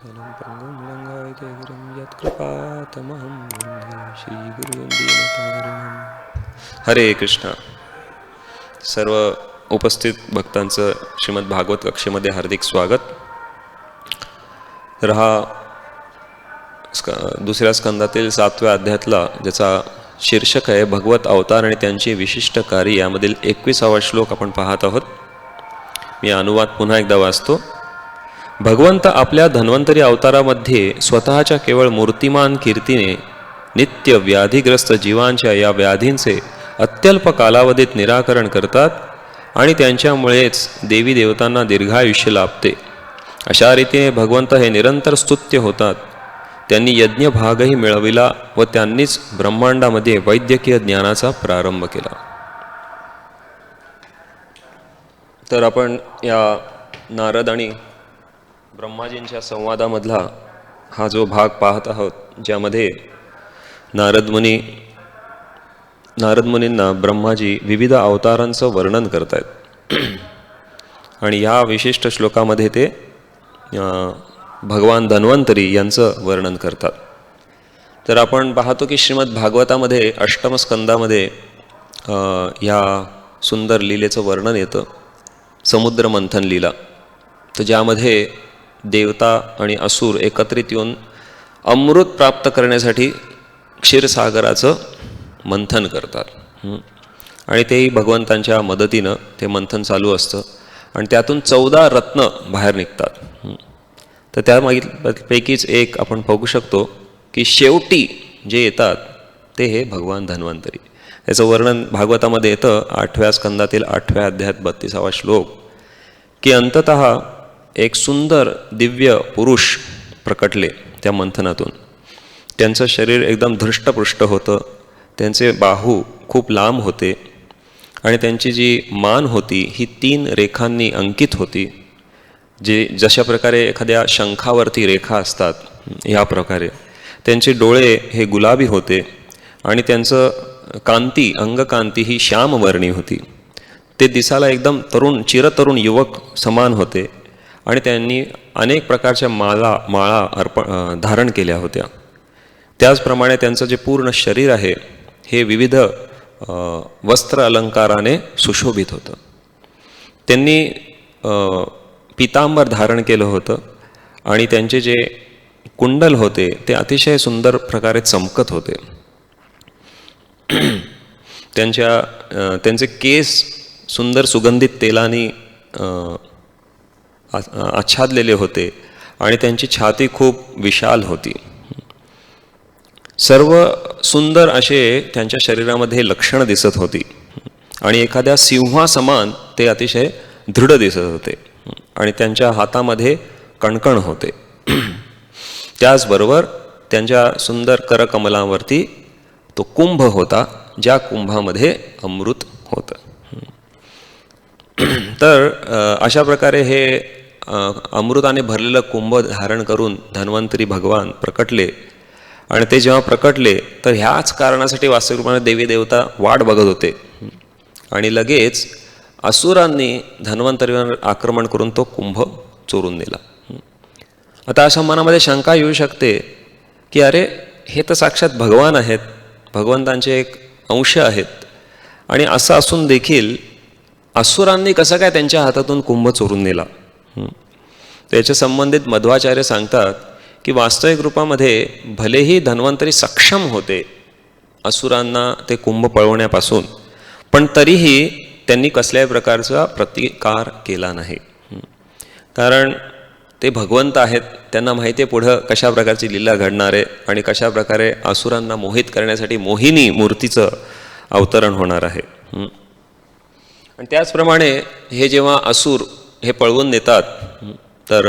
स्थलं पङ्गुं लङ्घयते गिरिं यत्कृपातमहं वन्दे श्रीगुरुं दीनतारिणम्. हरे कृष्ण. सर्व उपस्थित भक्तांचं श्रीमद भागवत कक्षेमध्ये हार्दिक स्वागत. तर हा दुसऱ्या स्कंदातील 7व्या अध्यायातला ज्याचा शीर्षक आहे भगवत अवतार आणि त्यांची विशिष्ट कार्य, यामधील 21वा श्लोक आपण पाहत आहोत. मी अनुवाद पुन्हा एकदा वाचतो. भगवंत आपल्या धन्वंतरी अवतारामध्ये स्वतःच्या केवळ मूर्तिमान कीर्तीने नित्य व्याधीग्रस्त जीवांच्या या व्याधींचे अत्यल्प कालावधीत निराकरण करतात आणि त्यांच्यामुळेच देवी देवतांना दीर्घायुष्य लाभते. अशा रीतीने भगवंत हे निरंतर स्तुत्य होतात. त्यांनी यज्ञ भागही मिळविला व त्यांनीच ब्रह्मांडामध्ये वैद्यकीय ज्ञानाचा प्रारंभ केला. तर आपण या नारद आणि ब्रह्माजींच्या संवादामधला हा जो भाग पाहत आहोत, ज्यामध्ये नारद मुनींना ब्रह्माजी विविध अवतारांचं वर्णन करत आहेत आणि या विशिष्ट श्लोकामध्ये ते भगवान धन्वंतरी यांचं वर्णन करतात. तर आपण पाहतो की श्रीमद भागवतामध्ये 8म स्कंदामध्ये ह्या सुंदर लीलेचं वर्णन येतं, समुद्र मंथन लीला. तर ज्यामध्ये देवता आणि असुर एकत्रित येऊन अमृत प्राप्त करण्यासाठी क्षीरसागराचं मंथन करतात आणि तेही भगवंतांच्या मदतीनं ते मंथन चालू असतं आणि त्यातून 14 रत्न बाहेर निघतात. तर त्यापैकीच एक आपण बघू शकतो की शेवटी जे येतात ते हे भगवान धन्वंतरी. याचं वर्णन भागवतामध्ये येतं 8व्या स्कंदातील 8व्या अध्यायात 32वा श्लोक, की अंततः एक सुंदर दिव्य पुरुष प्रकटले त्या मंथनातून. त्यांचं शरीर एकदम धृष्टपुष्ट होतं, त्यांचे बाहू खूप लांब होते आणि त्यांची जी मान होती ही 3 रेखांनी अंकित होती. जशा प्रकारे एखाद्या शंखावरती रेखा असतात ह्या प्रकारे त्यांचे डोळे हे गुलाबी होते आणि त्यांचं कांती, अंगकांती ही श्यामवर्णी होती. ते दिसायला एकदम चिरतरुण युवक समान होते आणि त्यांनी अनेक प्रकारच्या माळा धारण केल्या होत्या. त्याचप्रमाणे त्यांचं जे पूर्ण शरीर आहे हे विविध वस्त्र अलंकाराने सुशोभित होतं. त्यांनी पितांबर धारण केलं होतं आणि त्यांचे जे कुंडल होते ते अतिशय सुंदर प्रकारे चमकत होते. त्यांचे केस सुंदर सुगंधित तेलाने आच्छादलेले होते आणि त्यांची छाती खूप विशाल होती. सर्व सुंदर असे त्यांच्या शरीरामध्ये लक्षणं दिसत होती आणि एखाद्या सिंहासमान ते अतिशय दृढ दिसत होते आणि त्यांच्या हातामध्ये कणकण होते. त्याचबरोबर त्यांच्या सुंदर करकमलावरती तो कुंभ होता, ज्या कुंभामध्ये अमृत होतं. तर अशा प्रकारे हे अमृताने भरलेलं कुंभ धारण करून धन्वंतरी भगवान प्रकटले आणि ते जेव्हा प्रकटले तर ह्याच कारणासाठी वास्तविक रूपाने देवी देवता वाट बघत होते आणि लगेच असुरांनी धन्वंतरीवर आक्रमण करून तो कुंभ चोरून नेला. आता अशा मनामध्ये शंका येऊ शकते की अरे, हे तर साक्षात भगवान आहेत, भगवंतांचे एक अंश आहेत आणि असं असून देखील असुरांनी कसं काय त्यांच्या हातातून कुंभ चोरून नेला. त्याच्या संबंधित मध्वाचार्य सांगतात की वास्तविक रूपामध्ये भलेही धन्वंतरी सक्षम होते असुरांना ते कुंभ पळवण्यापासून, पण तरीही त्यांनी कसल्याही प्रकारचा प्रतिकार केला नाही. कारण ते भगवंत आहेत, त्यांना माहिती आहे पुढं कशा प्रकारची लीला घडणार आहे आणि कशा प्रकारे असुरांना मोहित करण्यासाठी मोहिनी मूर्तीचं अवतरण होणार आहे. आणि त्याचप्रमाणे हे जेव्हा असुर हे पळवून नेतात तर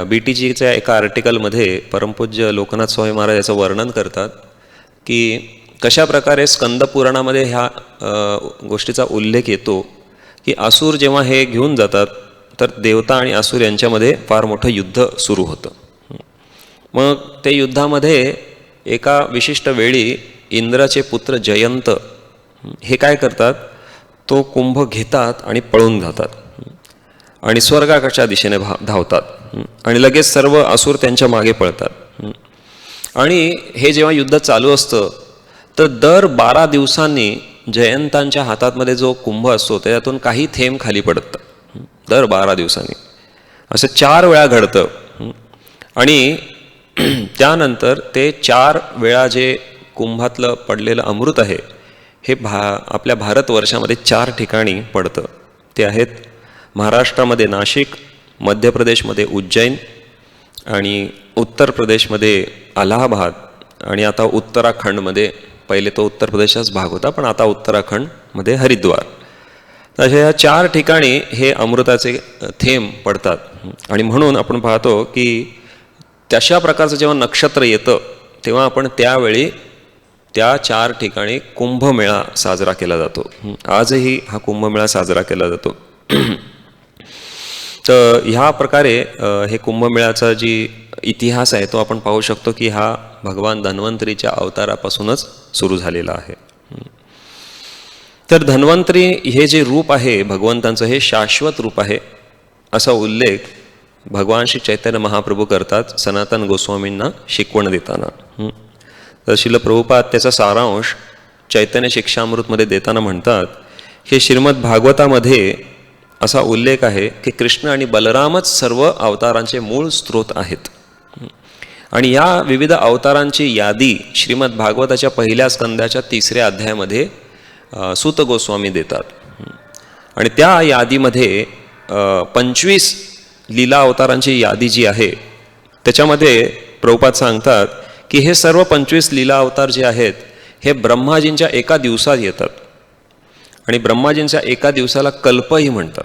BTGच्या एका आर्टिकलमध्ये परमपूज्य लोकनाथ स्वामी महाराज याचं वर्णन करतात की कशा प्रकारे स्कंदपुराणामध्ये ह्या गोष्टीचा उल्लेख येतो की असुर जेव्हा हे घेऊन जातात तर देवता आणि असुर यांच्यामध्ये फार मोठं युद्ध सुरू होतं. मग ते युद्धामध्ये एका विशिष्ट वेळी इंद्राचे पुत्र जयंत हे काय करतात, तो कुंभ घेतात आणि पळून जातात आणि स्वर्गाच्या दिशेने धावतात आणि लगेच सर्व असुर त्यांच्या मागे पळतात. आणि हे जेव्हा युद्ध चालू असतं तर दर 12 दिवसांनी जयंतांच्या हातामध्ये जो कुंभ असतो त्याच्यातून काही थेंब खाली पडतात. दर 12 दिवसांनी असं 4 वेळा घडतं. आणि त्यानंतर ते 4 वेळा जे कुंभातलं पडलेलं अमृत आहे हे आपल्या भारतवर्षामध्ये 4 ठिकाणी पडतं. ते आहेत महाराष्ट्रामध्ये नाशिक, मध्य प्रदेशमध्ये उज्जैन आणि उत्तर प्रदेशमध्ये अलाहाबाद आणि आता उत्तराखंडमध्ये, पहिले तो उत्तर प्रदेशचाच भाग होता पण आता उत्तराखंडमध्ये हरिद्वार. तर अशा या 4 ठिकाणी हे अमृताचे थेंब पडतात. आणि म्हणून आपण पाहतो की तशा प्रकारचं जेव्हा नक्षत्र येतं तेव्हा आपण त्यावेळी त्या 4 ठिकाणी कुंभमेळा साजरा केला जातो. आजही हा कुंभमेळा साजरा केला जातो. तर ह्या प्रकारे हे कुंभमेळ्याचा जी इतिहास आहे तो आपण पाहू शकतो की हा भगवान धन्वंतरीच्या अवतारापासूनच सुरू झालेला आहे. तर धन्वंतरी हे जे रूप आहे भगवंतांचं हे शाश्वत रूप आहे असा उल्लेख भगवान श्री चैतन्य महाप्रभू करतात सनातन गोस्वामींना शिकवण देताना. तर श्रील प्रभुपाद त्याचा सारांश चैतन्य शिक्षामृतमध्ये देताना म्हणतात की श्रीमद भागवतामध्ये असा उल्लेख आहे की कृष्ण आणि बलरामच सर्व अवतारांचे मूळ स्रोत आहेत. आणि या विविध अवतारांची यादी श्रीमद भागवताच्या पहिल्या स्कंदाच्या 3ऱ्या अध्यायामध्ये सूत गोस्वामी देतात. आणि त्या यादीमध्ये 25 लीला अवतारांची यादी जी आहे त्याच्यामध्ये प्रभुपाद सांगतात की हे सर्व 25 लीला अवतार जे आहेत हे ब्रह्माजींच्या एका दिवसात येतात. आणि ब्रह्माजींच्या एका दिवसाला कल्पही म्हणतात.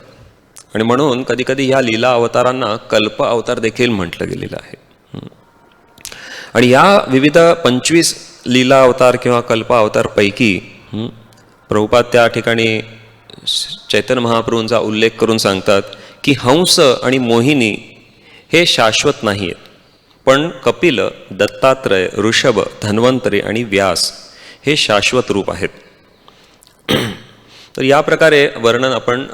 आणि म्हणून कधीकधी ह्या लीला अवतारांना कल्प अवतार देखील म्हटलं गेलेलं आहे. आणि या विविध 25 लीला अवतार किंवा कल्प अवतारपैकी प्रभुपाद त्या ठिकाणी चैतन्य महाप्रभूंचा उल्लेख करून सांगतात की हंस आणि मोहिनी हे शाश्वत नाही आहेत, पण कपिल, दत्तात्रय, ऋषभ, धन्वंतरी आणि व्यास हे शाश्वत रूप आहेत. तर या प्रकारे वर्णन आपण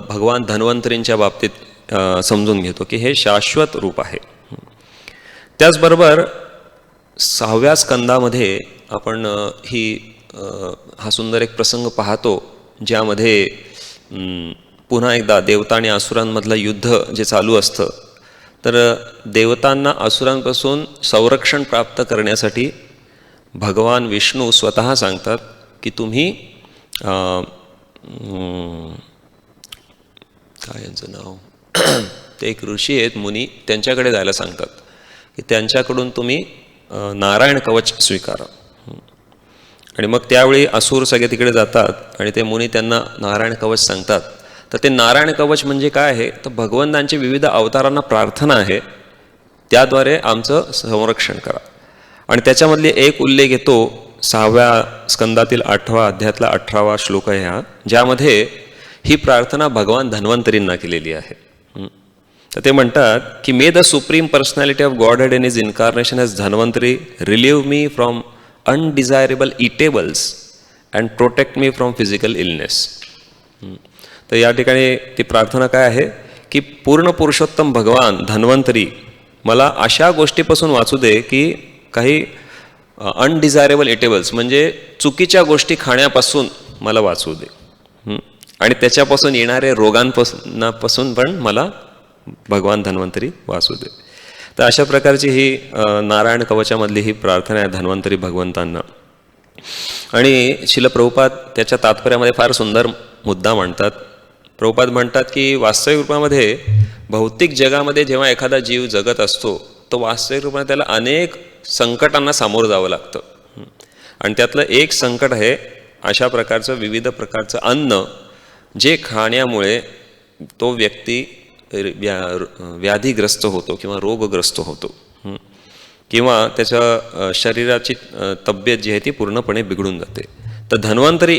भगवान धन्वंतरींच्या बाबतीत समजून घेतो की हे शाश्वत रूप आहे. त्याचबरोबर 6व्या स्कंदामध्ये आपण हा सुंदर एक प्रसंग पाहतो ज्यामध्ये पुन्हा एकदा देवता आणि असुरांमधलं युद्ध जे चालू असतं. तर देवतांना असुरांपासून संरक्षण प्राप्त करण्यासाठी भगवान विष्णू स्वतः सांगतात की तुम्ही काय यांचं नाव ते एक ऋषी आहेत मुनी, त्यांच्याकडे जायला सांगतात की त्यांच्याकडून तुम्ही नारायण कवच स्वीकारा. आणि मग त्यावेळी असुर सगळे तिकडे जातात आणि ते मुनी त्यांना नारायण कवच सांगतात. तर ते नारायण कवच म्हणजे काय आहे तर भगवंतांचे विविध अवतारांना प्रार्थना आहे त्याद्वारे आमचं संरक्षण करा. आणि त्याच्यामधले एक उल्लेख येतो 6व्या स्कंदातील 8व्या अध्यायातला 18वा श्लोक आहे हा, ज्यामध्ये ही प्रार्थना भगवान धन्वंतरींना केलेली आहे. तर ते म्हणतात की may the supreme personality of godhead in his incarnation as Dhanvantari relieve me from undesirable eatables and protect me from physical illness. तर या ठिकाणी ती प्रार्थना काय आहे की पूर्ण पुरुषोत्तम भगवान धन्वंतरी मला अशा गोष्टीपासून वाचू दे की काही अनडिझायरेबल इटेबल्स म्हणजे चुकीच्या गोष्टी खाण्यापासून मला वाचवू दे आणि त्याच्यापासून येणारे रोगांपासून पण मला भगवान धन्वंतरी वाचू दे. तर अशा प्रकारची ही नारायण कवचामधली ही प्रार्थना आहे धन्वंतरी भगवंतांना. आणि श्रील प्रभुपाद त्याच्या तात्पर्यामध्ये फार सुंदर मुद्दा मांडतात. प्रभुपाद म्हणतात की वास्तविक रूपामध्ये भौतिक जगामध्ये जेव्हा एखादा जीव जगत असतो तो वास्तविक रूपाने त्याला अनेक संकटांना सामोरं जावं लागतं. आणि त्यातलं एक संकट आहे अशा प्रकारचं विविध प्रकारचं अन्न जे खाण्यामुळे तो व्यक्ती व्याधीग्रस्त होतो किंवा रोगग्रस्त होतो किंवा त्याच्या शरीराची तब्येत जी आहे ती पूर्णपणे बिघडून जाते. तर धन्वंतरी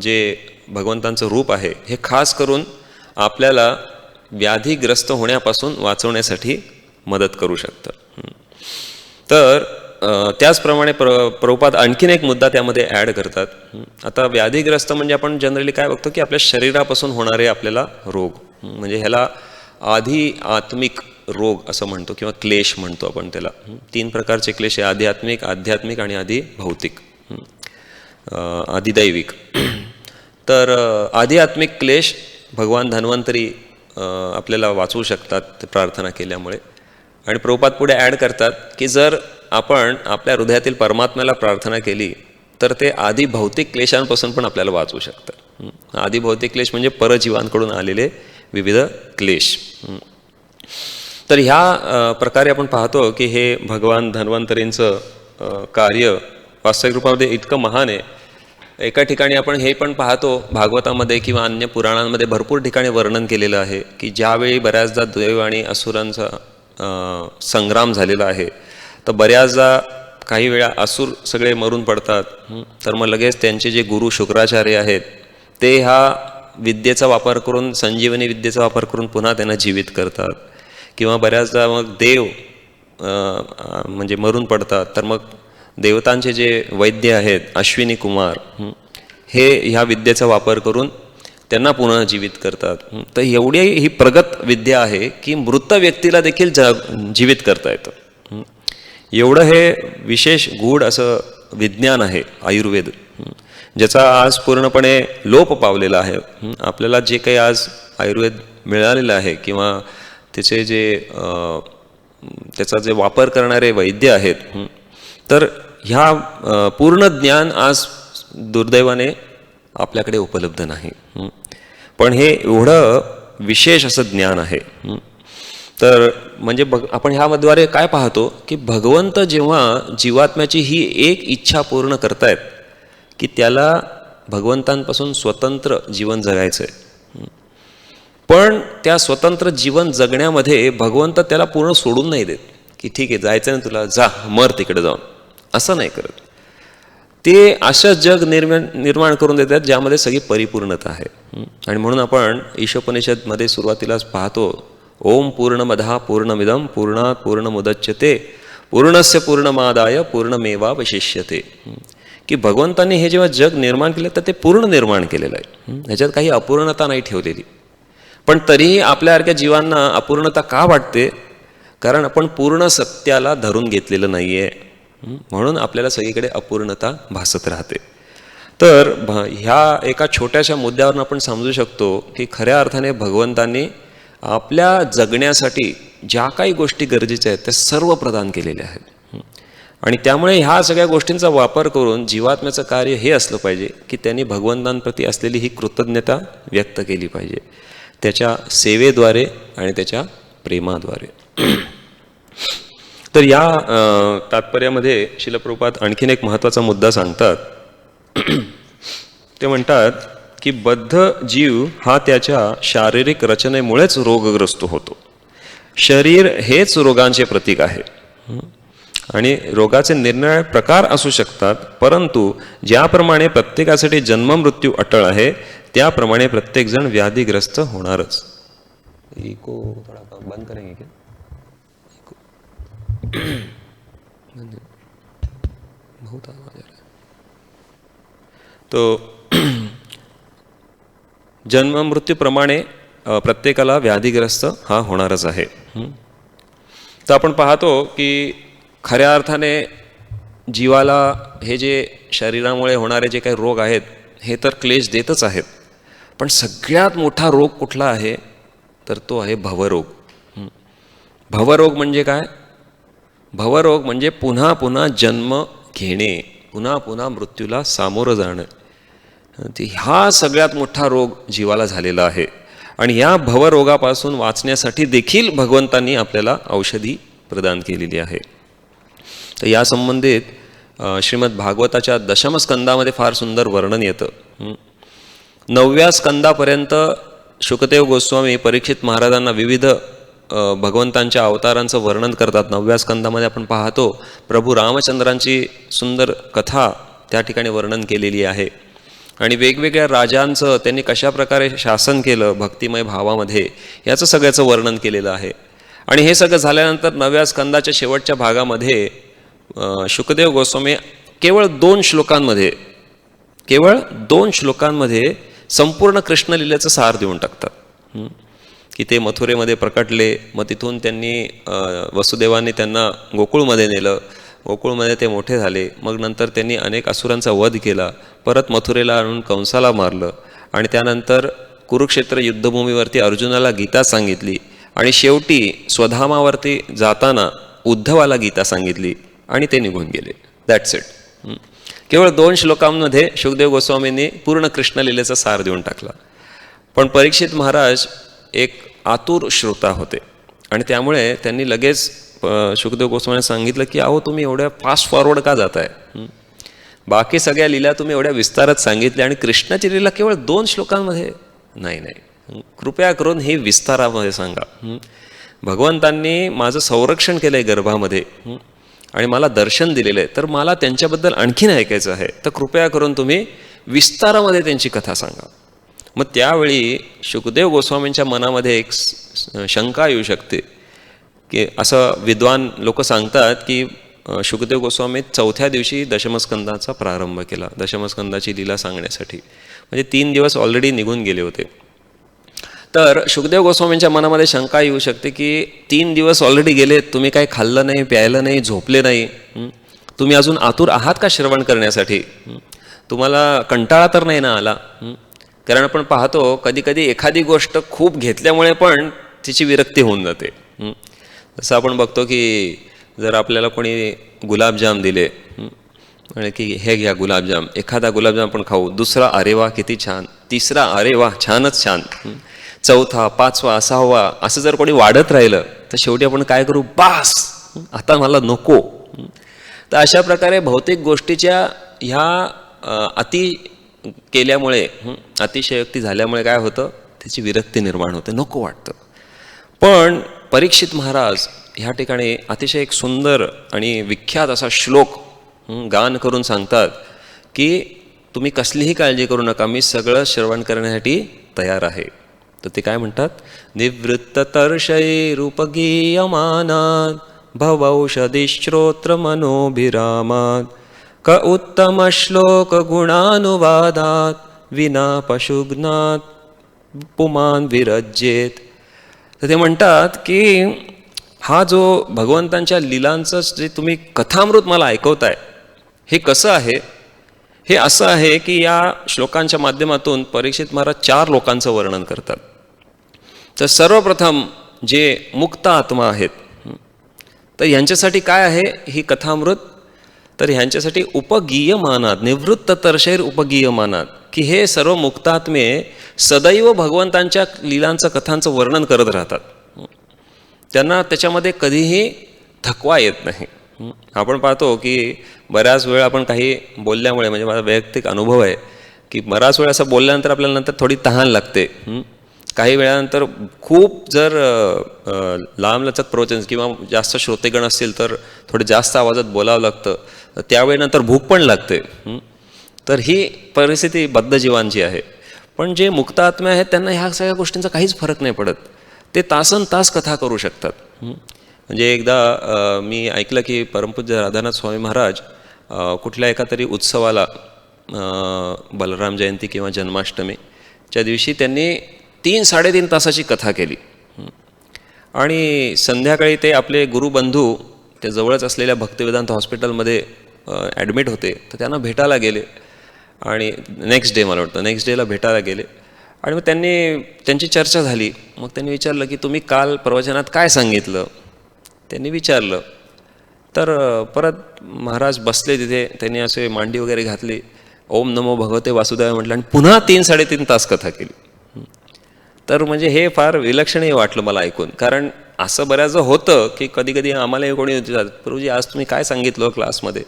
जे भगवंतांचं रूप आहे हे खास करून आपल्याला व्याधीग्रस्त होण्यापासून वाचवण्यासाठी मदत करू शकतं. तर त्याचप्रमाणे प्रभुपाद आणखीन एक मुद्दा त्यामध्ये ॲड करतात. आता व्याधीग्रस्त म्हणजे आपण जनरली काय बघतो की आपल्या शरीरापासून होणारे आपल्याला रोग, म्हणजे ह्याला आधी आत्मिक रोग असं म्हणतो किंवा क्लेश म्हणतो आपण त्याला. 3 प्रकारचे क्लेश आहे, आध्यात्मिक, आध्यात्मिक आणि आधी भौतिक, आदिदैविक. तर आध्यात्मिक क्लेश भगवान धन्वंतरी आपल्याला वाचवू शकतात ते प्रार्थना केल्यामुळे. आणि प्रभुपाद पुढे ॲड करतात की जर आपण आपल्या हृदयातील परमात्म्याला प्रार्थना केली तर ते आधी भौतिक क्लेशांपासून पण आपल्याला वाचवू शकतात. आधी भौतिक क्लेश म्हणजे परजीवांकडून आलेले विविध क्लेश. तर ह्या प्रकारे आपण पाहतो की हे भगवान धन्वंतरींचं कार्य वास्तविक रूपामध्ये इतकं महान आहे. एका ठिकाणी आपण हे पण पाहतो भागवतामध्ये किंवा अन्य पुराणांमध्ये भरपूर ठिकाणी वर्णन केलेलं आहे की ज्यावेळी बऱ्याचदा देव आणि असुरांचा संग्राम झालेला आहे तर बऱ्याचदा काही वेळा असुर सगळे मरून पडतात. तर मग लगेच त्यांचे जे गुरु शुक्राचार्य आहेत ते ह्या विद्येचा वापर करून, संजीवनी विद्येचा वापर करून पुन्हा त्यांना जीवित करतात. किंवा बऱ्याचदा मग देव म्हणजे मरून पडतात तर मग देवतांचे जे वैद्य आहेत अश्विनी कुमार हे ह्या विद्येचा वापर करून त्यांना पुन्हा जीवित करतात. तर एवढी ही प्रगत विद्या आहे की मृत व्यक्तीला देखील जीवित करता येतं. एवढं हे विशेष गूढ असं विज्ञान आहे आयुर्वेद, ज्याचा आज पूर्णपणे लोप पावलेला आहे. आपल्याला जे काही आज आयुर्वेद मिळालेलं आहे किंवा त्याचे त्याचा जे वापर करणारे वैद्य आहेत तर ह्या पूर्ण ज्ञान आज दुर्दैवाने आपल्याकडे उपलब्ध नाही. पण हे एवढं विशेष असं ज्ञान आहे. तर म्हणजे आपण ह्याद्वारे काय पाहतो की भगवंत जेव्हा जीवात्म्याची ही एक इच्छा पूर्ण करतायत की त्याला भगवंतांपासून स्वतंत्र जीवन जगायचं आहे, पण त्या स्वतंत्र जीवन जगण्यामध्ये भगवंत त्याला पूर्ण सोडून नाही देत की ठीक आहे जायचं ना तुला, जा मर तिकडे जाऊन, असं नाही करत. ते असं जग निर्माण करून देतात ज्यामध्ये सगळी परिपूर्णता आहे. आणि म्हणून आपण ईशोपनिषदमध्ये सुरुवातीलाच पाहतो ओम पूर्णमदः पूर्णमिदं पूर्णात् पूर्णमुदच्यते पूर्णस्य पूर्णमादाय पूर्णमेवावशिष्यते. की भगवंतांनी हे जेव्हा जग निर्माण केलं तर ते पूर्ण निर्माण केलेलं आहे, ह्याच्यात काही अपूर्णता नाही ठेवलेली. पण तरीही आपल्यासारख्या जीवांना अपूर्णता का वाटते? कारण आपण पूर्ण सत्याला धरून घेतलेलं नाही आहे, म्हणून आपल्याला सगळीकडे अपूर्णता भासत राहते. तर ह्या एका छोट्याशा मुद्द्यावरून आपण समजू शकतो की खऱ्या अर्थाने भगवंतांनी आपल्या जगण्यासाठी ज्या काही गोष्टी गरजेच्या आहेत त्या सर्व प्रदान केलेल्या आहेत. आणि त्यामुळे ह्या सगळ्या गोष्टींचा वापर करून जीवात्म्याचं कार्य हे असलं पाहिजे की त्यांनी भगवंतांप्रती असलेली ही कृतज्ञता व्यक्त केली पाहिजे त्याच्या सेवेद्वारे आणि त्याच्या प्रेमाद्वारे. तर या तात्पर्यामध्ये श्रील प्रभुपाद आणखीन एक महत्त्वाचा मुद्दा सांगतात. ते म्हणतात की बद्ध जीव हा त्याच्या शारीरिक रचनेमुळेच रोगग्रस्त होतो. शरीर हेच रोगांचे प्रतीक आहे आणि रोगाचे निरनिराळे प्रकार असू शकतात, परंतु ज्याप्रमाणे प्रत्येकासाठी जन्ममृत्यू अटळ आहे त्याप्रमाणे प्रत्येकजण व्याधीग्रस्त होणारच. इको थोड़ा बंद करेंगे क्या? बहुत आवाज आ रहा है. तो जन्ममृत्यूप्रमाणे प्रत्येकाला व्याधीग्रस्त हा होणारच आहे. तर आपण पाहतो की खऱ्या अर्थाने जीवाला हे जे शरीरामुळे होणारे जे काही रोग आहेत हे तर क्लेश देतच आहेत, पण सगळ्यात मोठा रोग कुठला आहे तर तो आहे भवरोग. भवरोग म्हणजे काय? भवरोग म्हणजे पुन्हा पुन्हा जन्म घेणे, पुन्हा पुन्हा मृत्यूला सामोरं जाणं. हा सगळ्यात मोठा रोग जीवाला झालेला आहे. आणि या भवरोगापासून वाचण्यासाठी देखील भगवंतांनी आपल्याला औषधी प्रदान केलेली आहे. तर या संबंधित श्रीमद भागवताच्या दशम स्कंदामध्ये फार सुंदर वर्णन येतं. 9व्या स्कंदापर्यंत शुकदेव गोस्वामी परीक्षित महाराजांना विविध भगवंतांच्या अवतारांचं वर्णन करतात. 9व्या स्कंदामध्ये आपण पाहतो प्रभू रामचंद्रांची सुंदर कथा त्या ठिकाणी वर्णन केलेली आहे. आणि वेगवेगळ्या राजांचं त्यांनी कशाप्रकारे शासन केलं भक्तिमय भावामध्ये याचं सगळ्याचं वर्णन केलेलं आहे. आणि हे सगळं झाल्यानंतर 9व्या स्कंदाच्या शेवटच्या भागामध्ये शुकदेव गोस्वामी केवळ 2 श्लोकांमध्ये संपूर्ण कृष्णलीलेचं सार देऊन टाकतात. की ते मथुरेमध्ये प्रकटले. मग तिथून त्यांनी वसुदेवांनी त्यांना गोकुळमध्ये नेलं. गोकुळमध्ये ते मोठे झाले. मग नंतर त्यांनी अनेक असुरांचा वध केला. परत मथुरेला आणून कंसाला मारलं आणि त्यानंतर कुरुक्षेत्र युद्धभूमीवरती अर्जुनाला गीता सांगितली आणि शेवटी स्वधामावरती जाताना उद्धवाला गीता सांगितली आणि ते निघून गेले. That's it. केवळ 2 श्लोकांमध्ये शुकदेव गोस्वामींनी पूर्ण कृष्णलीलेचा सार देऊन टाकला. पण परीक्षित महाराज एक आतुर श्रोता होते आणि त्यामुळे त्यांनी लगेच शुकदेव गोस्वामींनी सांगितलं की अहो तुम्ही एवढ्या फास्ट फॉरवर्ड का जाताय? बाकी सगळ्या लीला तुम्ही एवढ्या विस्तारात सांगितल्या आणि कृष्णाची लीला केवळ 2 श्लोकांमध्ये? नाही, कृपया करून हे विस्तारामध्ये सांगा. भगवंतांनी माझं संरक्षण केलं आहे गर्भामध्ये आणि मला दर्शन दिलेलं आहे, तर मला त्यांच्याबद्दल आणखीन ऐकायचं आहे. तर कृपया करून तुम्ही विस्तारामध्ये त्यांची कथा सांगा. मग त्यावेळी शुकदेव गोस्वामींच्या मनामध्ये एक शंका येऊ शकते की असं विद्वान लोक सांगतात की शुकदेव गोस्वामी 4थ्या दिवशी दशमस्कंदाचा प्रारंभ केला, दशमस्कंदाची लीला सांगण्यासाठी. म्हणजे 3 दिवस ऑलरेडी निघून गेले होते. तर शुकदेव गोस्वामींच्या मनामध्ये शंका येऊ शकते की 3 दिवस ऑलरेडी गेले, तुम्ही काही खाल्लं नाही, प्यायलं नाही, झोपले नाही, तुम्ही अजून आतुर आहात का श्रवण करण्यासाठी? तुम्हाला कंटाळा तर नाही ना आला? कारण आपण पाहतो कधीकधी एखादी गोष्ट खूप घेतल्यामुळे पण तिची विरक्ती होऊन जाते. जसं आपण बघतो की जर आपल्याला कोणी गुलाबजाम दिले आणि की हे घ्या गुलाबजाम, एखादा गुलाबजाम आपण खाऊ, दुसरा अरे वा किती छान, तिसरा अरे वा छानच छान, 4था 5वा 6वा असं जर कोणी वाढत राहिलं तर शेवटी आपण काय करू? बास, आता मला नको. तर अशा प्रकारे भौतिक गोष्टीच्या ह्या अति केल्यामुळे, अतिशयोक्ती झाल्यामुळे काय होतं? त्याची विरक्ती निर्माण होते, नको वाटतं. पण परीक्षित महाराज ह्या ठिकाणी अतिशय एक सुंदर आणि विख्यात असा श्लोक गान करून सांगतात की तुम्ही कसलीही काळजी करू नका, मी सगळं श्रवण करण्यासाठी तयार आहे. तर ते काय म्हणतात? निवृत्त तर्षैरुपगीयमानात् भवौषधी श्रोत्र मनोभिरामात् क उत्तम श्लोक गुणानुवादात विना पशुघ्नात पुमान विरज्येत. तर ते म्हणतात की हा जो भगवंतांच्या लीलांचं जे तुम्ही कथामृत मला ऐकवताय, हे कसं आहे? हे असं आहे की या श्लोकांच्या माध्यमातून परीक्षित महाराज 4 लोकांचं वर्णन करतात. तर सर्वप्रथम जे मुक्त आत्मा आहेत, तर ह्यांच्यासाठी काय आहे ही कथामृत? तर ह्यांच्यासाठी उपगीयमानात, निवृत्त तर्षैर उपगीयमानात, की हे सर्व मुक्तात्मे सदैव भगवंतांच्या लीलांचं कथांचं वर्णन करत राहतात. त्यांना त्याच्यामध्ये कधीही थकवा येत नाही. आपण पाहतो की बऱ्याच वेळ आपण काही बोलल्यामुळे, म्हणजे माझा वैयक्तिक अनुभव आहे की बराच वेळ असं बोलल्यानंतर आपल्याला नंतर थोडी तहान लागते. काही वेळानंतर खूप जर लांबलचक प्रवचन किंवा जास्त श्रोतेगण असतील तर थोडे जास्त आवाजात बोलावं लागतं. त्यावेळी नंतर भूक पण लागते. तर ही परिस्थिती बद्धजीवांची आहे. पण जे मुक्त आत्मे आहेत त्यांना ह्या सगळ्या गोष्टींचा काहीच फरक नाही पडत. ते तासन तास कथा करू शकतात. म्हणजे एकदा मी ऐकलं की परमपूज्य राधानाथ स्वामी महाराज कुठल्या एका तरी उत्सवाला, बलराम जयंती किंवा जन्माष्टमीच्या दिवशी त्यांनी 3-3.5 तासाची कथा केली. आणि संध्याकाळी ते आपले गुरुबंधू ते जवळच असलेल्या भक्तिवेदांत हॉस्पिटलमध्ये ॲडमिट होते. तर त्यांना भेटायला गेले आणि नेक्स्ट डेला भेटायला गेले आणि मग त्यांची चर्चा झाली. मग त्यांनी विचारलं की तुम्ही काल प्रवचनात काय सांगितलं? त्यांनी विचारलं. तर परत महाराज बसले तिथे, त्यांनी असे मांडी वगैरे घातली, ओम नमो भगवते वासुदेवाय म्हटलं आणि पुन्हा 3-3.5 तास कथा केली. तर म्हणजे हे फार विलक्षणही वाटलं मला ऐकून. कारण असं बऱ्याचदा होतं की कधी कधी आम्हालाही कोणी विचारतात, प्रभूजी आज तुम्ही काय सांगितलं क्लासमध्ये?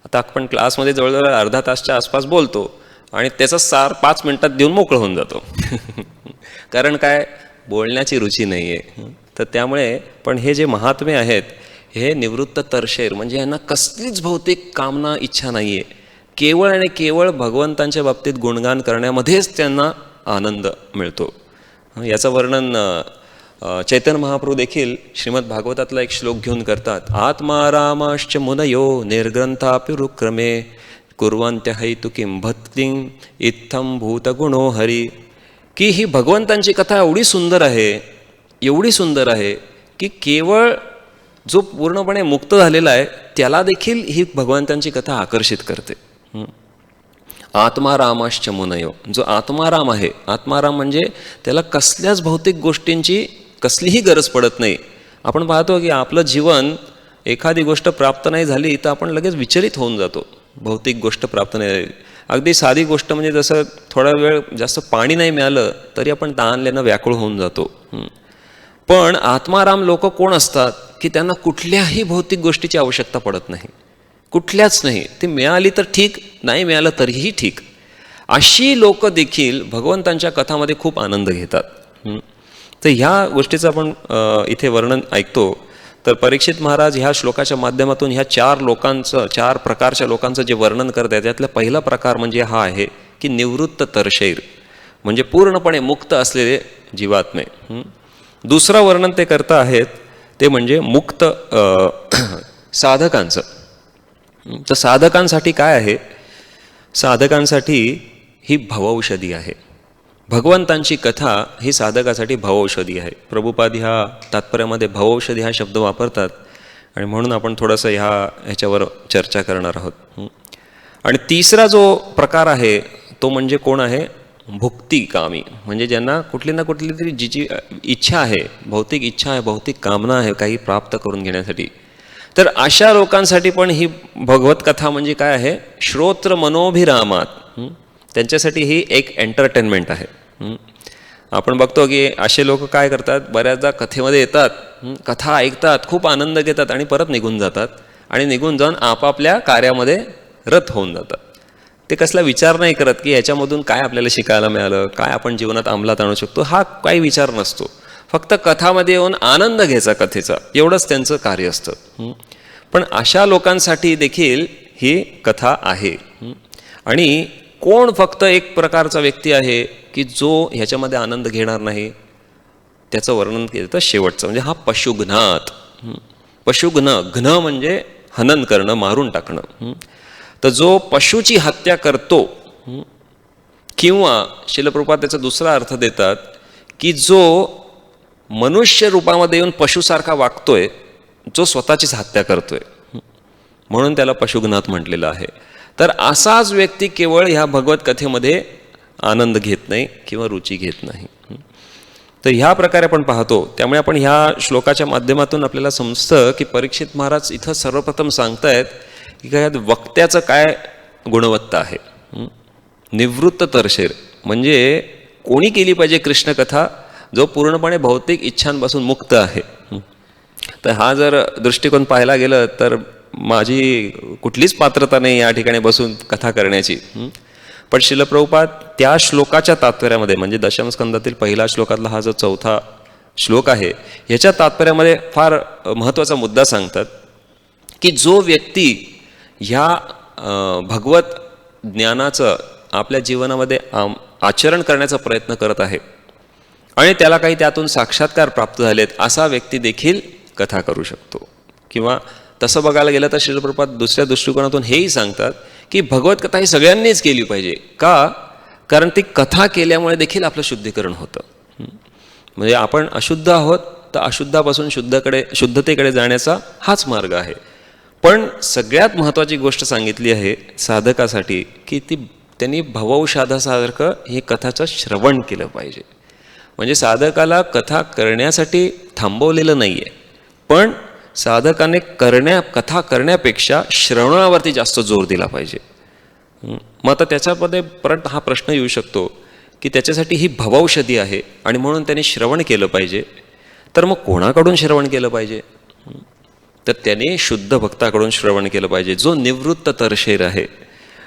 आता आपण क्लासमध्ये जवळजवळ अर्धा तासच्या आसपास बोलतो आणि त्याचा सार 5 मिनिटात देऊन मोकळं होऊन जातो. कारण काय, बोलण्याची रुची नाही आहे. तर त्यामुळे पण हे जे महात्मे आहेत हे निवृत्त तर्षैर, म्हणजे यांना कसलीच भौतिक कामना इच्छा नाही आहे. केवळ आणि केवळ भगवंतांच्या बाबतीत गुणगान करण्यामध्येच त्यांना आनंद मिळतो. याचं वर्णन चैतन्य महाप्रभू देखील श्रीमद भागवतातला एक श्लोक घेऊन करतात. आत्मा रामाश्च मुनयो निर्ग्रंथापिरुक्रमे कुर्वन्त्य हैतुकीं भक्तिं इत्थं भूतगुणो हरी. की ही भगवंतांची कथा एवढी सुंदर आहे एवढी सुंदर आहे की केवळ जो पूर्णपणे मुक्त झालेला आहे त्याला देखील ही भगवंतांची कथा आकर्षित करते. आत्मारामाश्च मुनयो, जो आत्माराम आहे, आत्माराम म्हणजे त्याला कसल्याच भौतिक गोष्टींची कसलीही गरज पडत नाही. आपण पाहतो की आपलं जीवन एखादी गोष्ट प्राप्त नाही झाली तर आपण लगेच विचलित होऊन जातो. भौतिक गोष्ट प्राप्त नाही झाली, अगदी साधी गोष्ट म्हणजे जसं थोडा वेळ जास्त पाणी नाही मिळालं तरी आपण तहानलेनं व्याकुळ होऊन जातो. पण आत्माराम लोक कोण असतात की त्यांना कुठल्याही भौतिक गोष्टीची आवश्यकता पडत नाही, कुठल्याच नाही. ती मिळाली तर ठीक, नाही मिळालं तरीही ठीक. अशी लोक देखील भगवंतांच्या कथामध्ये खूप आनंद घेतात. तर ह्या गोष्टीचं आपण इथे वर्णन ऐकतो. तर परीक्षित महाराज ह्या श्लोकाच्या माध्यमातून ह्या चार प्रकारच्या लोकांचं जे वर्णन करत आहे त्यातला पहिला प्रकार म्हणजे हा आहे की निवृत्त तरशैर, म्हणजे पूर्णपणे मुक्त असलेले जीवात्मे. दुसरं वर्णन ते करता आहेत ते म्हणजे मुक्त साधकांचं. तर साधकांसाठी काय आहे? साधकांसाठी ही भवौषधी आहे. भगवंतांची कथा ही साधकासाठी भवौषधी आहे. प्रभुपाद ह्या तात्पर्यामध्ये भवौषधी हा शब्द वापरतात आणि म्हणून आपण थोडंसं ह्याच्यावर चर्चा करणार आहोत. आणि तिसरा जो प्रकार आहे तो म्हणजे कोण आहे? भुक्तिकामी, म्हणजे ज्यांना कुठली ना कुठली तरी जिची इच्छा आहे, भौतिक इच्छा आहे, भौतिक कामना आहे काही प्राप्त करून घेण्यासाठी. तर अशा लोकांसाठी पण ही भगवत कथा म्हणजे काय आहे? श्रोत्र मनोभिरामात. त्यांच्यासाठी ही एक एंटरटेनमेंट आहे. आपण बघतो की असे लोक काय करतात, बऱ्याचदा कथेमध्ये येतात, कथा ऐकतात, खूप आनंद घेतात आणि परत निघून जातात आणि निघून जाऊन आपापल्या कार्यामध्ये रत होऊन जातात. ते कसला विचार नाही करत की याच्यामधून काय आपल्याला शिकायला मिळालं, काय आपण जीवनात अंमलात आणू शकतो, हा काही विचार नसतो. फक्त कथामध्ये येऊन आनंद घ्यायचा कथेचा, एवढंच त्यांचं कार्य असतं. पण अशा लोकांसाठी देखील ही कथा आहे. आणि कोण फक्त एक प्रकारचा व्यक्ती आहे की जो ह्याच्यामध्ये आनंद घेणार नाही, त्याचं वर्णन केलं तर शेवटचं म्हणजे हा पशुघ्नात. पशुघ्न, घ्न म्हणजे हनन करणं, मारून टाकणं. तर जो पशुची हत्या करतो, किंवा श्रील प्रभुपाद त्याचा दुसरा अर्थ देतात की जो मनुष्य रूपामध्ये येऊन पशुसारखा वागतोय, जो स्वतःचीच हत्या करतोय, म्हणून त्याला पशुघ्नात म्हटलेलं आहे. तर असाच व्यक्ती केवळ ह्या भगवत कथेमध्ये आनंद घेत नाही किंवा रुची घेत नाही. तर ह्या प्रकारे आपण पाहतो. त्यामुळे आपण ह्या श्लोकाच्या माध्यमातून आपल्याला समजतं की परीक्षित महाराज इथं सर्वप्रथम सांगतायत की काय वक्त्याचं काय गुणवत्ता आहे. निवृत्त तरशेर म्हणजे कोणी केली पाहिजे कृष्णकथा? जो पूर्णपणे भौतिक इच्छांपासून मुक्त आहे. तर हा जर दृष्टिकोन पाहायला गेलं तर माझी कुठलीच पात्रता नाही या ठिकाणी बसून कथा करण्याची. पण श्रील प्रभुपाद त्या श्लोकाच्या तात्पर्यामध्ये म्हणजे दशमस्कंदातील पहिला श्लोकातला हा जो चौथा श्लोक आहे ह्याच्या तात्पर्यामध्ये फार महत्त्वाचा मुद्दा सांगतात की जो व्यक्ती ह्या भगवत ज्ञानाचं आपल्या जीवनामध्ये आचरण करण्याचा प्रयत्न करत आहे आणि त्याला काही त्यातून साक्षात्कार प्राप्त झालेत, असा व्यक्ती देखील कथा करू शकतो. किंवा तसं बघायला गेलं तर श्रील प्रभुपाद दुसऱ्या दृष्टिकोनातून हेही सांगतात की भगवत कथा ही सगळ्यांनीच केली पाहिजे. का? कारण ती कथा केल्यामुळे देखील आपलं शुद्धीकरण होतं. म्हणजे आपण अशुद्ध आहोत तर अशुद्धापासून शुद्धतेकडे जाण्याचा हाच मार्ग आहे. पण सगळ्यात महत्त्वाची गोष्ट सांगितली आहे साधकासाठी की त्यांनी भवौषधासारखं हे कथाचं श्रवण केलं पाहिजे. म्हणजे साधकाला कथा करण्यासाठी थांबवलेलं नाही आहे, पण साधकाने कथा करण्यापेक्षा श्रवणावरती जास्त जोर दिला पाहिजे. मग आता त्याच्यामध्ये परत हा प्रश्न येऊ शकतो की त्याच्यासाठी ही भवौषधी आहे आणि म्हणून त्यांनी श्रवण केलं पाहिजे. तर मग कोणाकडून श्रवण केलं पाहिजे? तर त्याने शुद्ध भक्ताकडून श्रवण केलं पाहिजे, जो निवृत्त तरशेर आहे.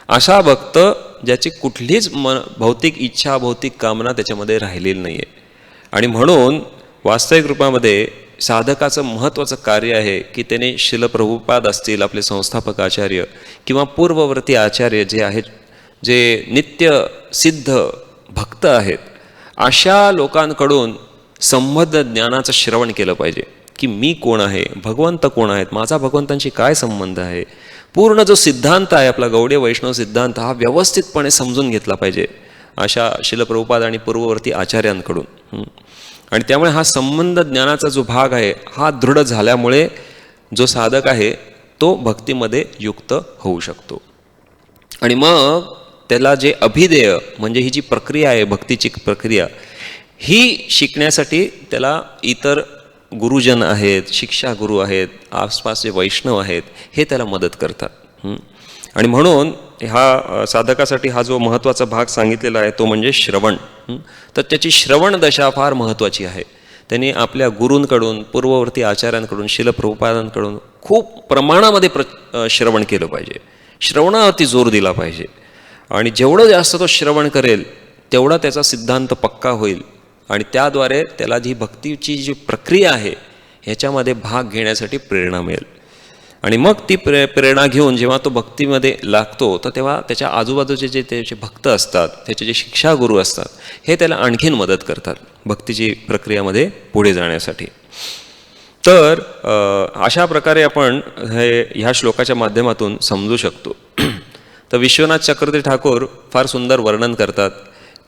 असा भक्त ज्याची कुठलीच भौतिक इच्छा, भौतिक कामना त्याच्यामध्ये राहिलेली नाही आहे. आणि म्हणून वास्तविक रूपामध्ये साधकाचं महत्त्वाचं कार्य आहे की त्याने श्रील प्रभुपाद असतील, आपले संस्थापक आचार्य किंवा पूर्ववर्ती आचार्य जे आहेत, जे नित्य सिद्ध भक्त आहेत, अशा लोकांकडून संबद्ध ज्ञानाचं श्रवण केलं पाहिजे की मी कोण आहे, भगवंत कोण आहेत, माझा भगवंतांशी काय संबंध आहे. पूर्ण जो सिद्धांत आहे आपला गौडीय वैष्णव सिद्धांत हा व्यवस्थितपणे समजून घेतला पाहिजे अशा श्रील प्रभुपाद आणि पूर्ववर्ती आचार्यांकडून. आणि त्यामुळे हा संबंध ज्ञानाचा जो भाग आहे हा दृढ झाल्यामुळे जो साधक आहे तो भक्तीमध्ये युक्त होऊ शकतो. आणि मग त्याला जे अभिधेय म्हणजे ही जी प्रक्रिया आहे भक्तीची प्रक्रिया ही शिकण्यासाठी त्याला इतर गुरुजन आहेत, शिक्षा गुरु आहेत, आसपासचे वैष्णव आहेत, हे त्याला मदत करतात. आणि म्हणून ह्या साधकासाठी हा जो महत्त्वाचा भाग सांगितलेला आहे तो म्हणजे श्रवण. तर त्याची श्रवण दशा फार महत्त्वाची आहे. त्यांनी आपल्या गुरूंकडून, पूर्ववर्ती आचार्यांकडून, शिल प्रभुपादांकडून खूप प्रमाणामध्ये श्रवण केलं पाहिजे, श्रवणावरती जोर दिला पाहिजे. आणि जेवढं जास्त तो श्रवण करेल तेवढा त्याचा सिद्धांत पक्का होईल आणि त्याद्वारे त्याला जी भक्तीची जी प्रक्रिया आहे ह्याच्यामध्ये भाग घेण्यासाठी प्रेरणा मिळेल. आणि मग ती प्रेरणा घेऊन जेव्हा तो भक्तीमध्ये लागतो तर तेव्हा त्याच्या आजूबाजूचे जे त्याचे भक्त असतात, त्याचे जे शिक्षा गुरु असतात, हे त्याला आणखीन मदत करतात भक्तीची प्रक्रियामध्ये पुढे जाण्यासाठी. तर अशा प्रकारे आपण ह्या श्लोकाच्या माध्यमातून समजू शकतो. तर विश्वनाथ चक्रवर्ती ठाकूर फार सुंदर वर्णन करतात